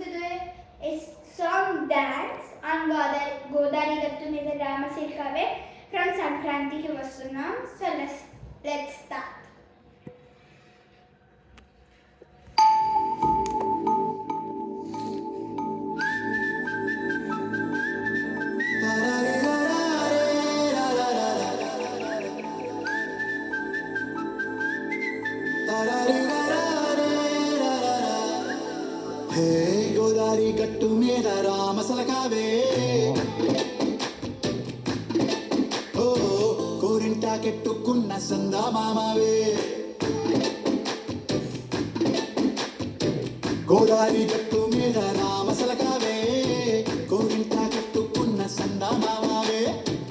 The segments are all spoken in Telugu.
today is song dance on Godari Gattu Mida Ramasilkave from Sankranti ki vastunam. So let's start. Godari గట్టు మీద రామసలకావే ఓ కోరింటా కెట్టుకున్న సందా మామావే గోదారి గట్టు మీద రామసలకావే కోరింటా కెట్టుకున్న సందా మామావే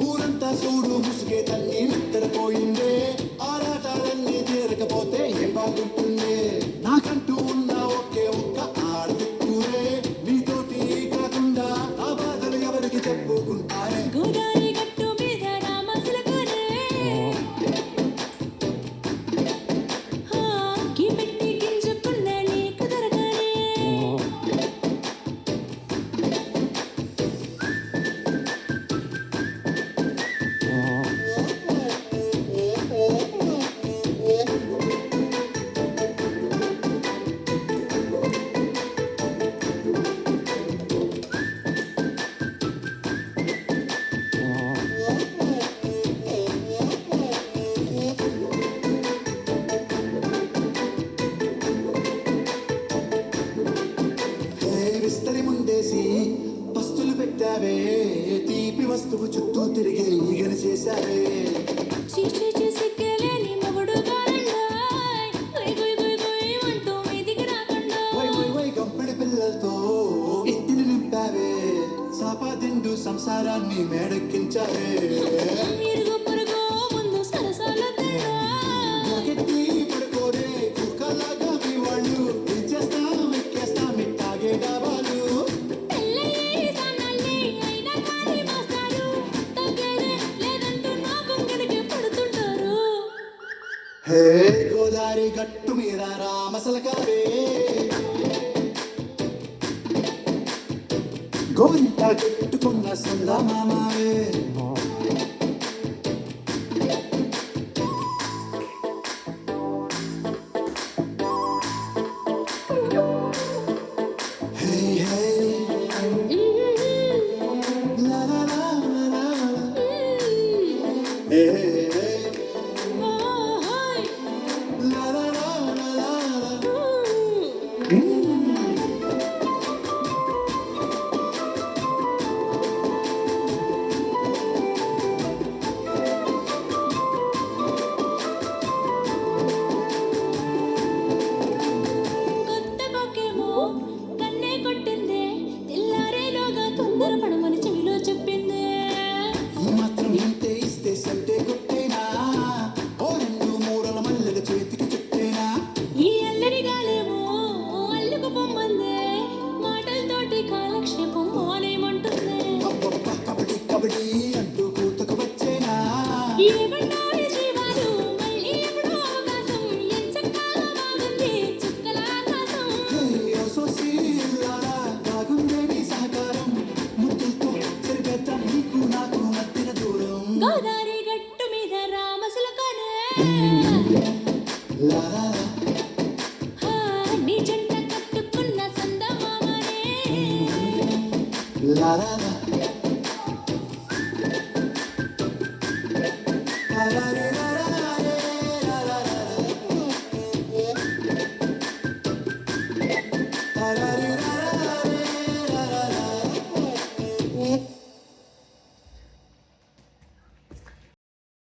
ఊరంతా చూడు ముసుగే తల్లి నిద్రపోయిందే ఆరాటాలన్నీ తీరకపోతే ఏం బాగుంటుందే నాకంటూ ఉన్న ఒకే ఒక్క ఆడదిక్కురే నీతోటి కాకుండా ఆ బాధలు ఎవరికి చెప్పుకుంటారే గోదారి గట్టు మీద రామసిలకనే గిపెట్టి గింజుకున్న నీకు దొరకనే విస్తరి ముందేసి పస్తులు పెట్టావే తీపి వస్తువు చుట్టూ తిరిగి ఈగలు చేశావే చీచి సిగ్గలేని మొగుడు గారండాయ్ గుయ్ గుయ్ గుయ్ గుయ్ అంటూ మీదికి రాకుండా వై గంపెడి పిల్లలతో ఇంటిని నింపావే సాపాదిండు సంసారాన్ని మేడెక్కించావే ఇరుగు పొరుగు ముందు సరసాల తేడా నాకెత్తి పడుకోరే కుక్కలాగా మీ వాళ్ళు ఇచ్చేస్తాం ఎక్కేస్తాం ఇట్టాగే డాబాలు పెళ్ళయ్యి సానాల్ని అయినా కానీ మోస్తారు తగ్గేదే లేదంటూ నా కొంగడికి పడుతుంటారు హే గోదారి గట్టు మీద రామసలకావే గోరింట కట్టుకున్న సందా మామావే హే హే లా లా లా లా లా హే హే ఓహోయ్ లా లా లా లా లా కొత్త కొక్కేమో కన్నే కొట్టిందే తెల్లారేలోగా తొందర పడమని చెవిలో చెప్పిందే ఈ మాత్రం ఇంతే ఇస్తే సంటే కొట్టేనా ఓ రెండు మూరల మల్లెల చేతికి చుట్టేనా ఈ అల్లరి గాలేమో అల్లుకు పొమ్మందే మాటలతోటి కాలక్షేపం మానేమంటుందే అబ్బబ్బ కబడ్డీ కబడ్డీ అంటూ కూతకు వచ్చేనా ఏమన్నాయి జీవాలు మళ్ళీ ఎప్పుడో అవకాశం ఎంచక్కా బాగుంది చుక్కల ఆకాశం హే ఓ సోసి ఇల్లారా బాగుందే నీ సహకారం ముద్దులతో చెరిపేద్దాం నీకు నాకు మధ్యన దూరం గోదారి గట్టు మీద రామసిలకనే లా లా లా నీ జంట కట్టుకున్న సందమామనే లా లా లా